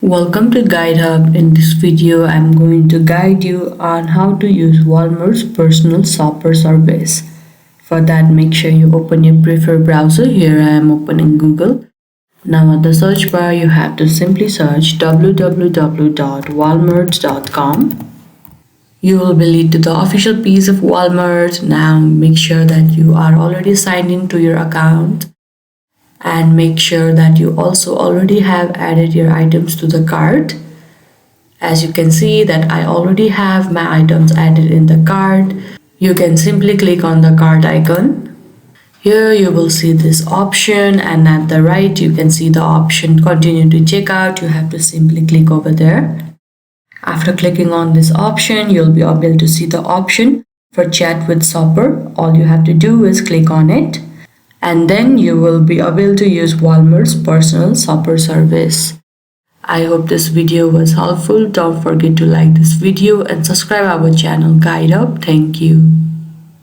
Welcome to Guide Hub. In this video, I'm going to guide you on how to use Walmart's personal shopper service. For that, make sure you open your preferred browser. Here I am opening Google. Now at the search bar, you have to simply search www.walmart.com. You will be led to the official page of Walmart. Now make sure that you are already signed into your account. And make sure that you also already have added your items to the cart. As you can see that I already have my items added in the cart. You can simply click on the cart icon. Here you will see this option, and at the right you can see the option continue to checkout. You have to simply click over there. After clicking on this option, you'll be able to see the option for chat with shopper. All you have to do is click on it. And then you will be able to use Walmart's personal shopper service. I hope this video was helpful. Don't forget to like this video and subscribe our channel Guide Up. Thank you.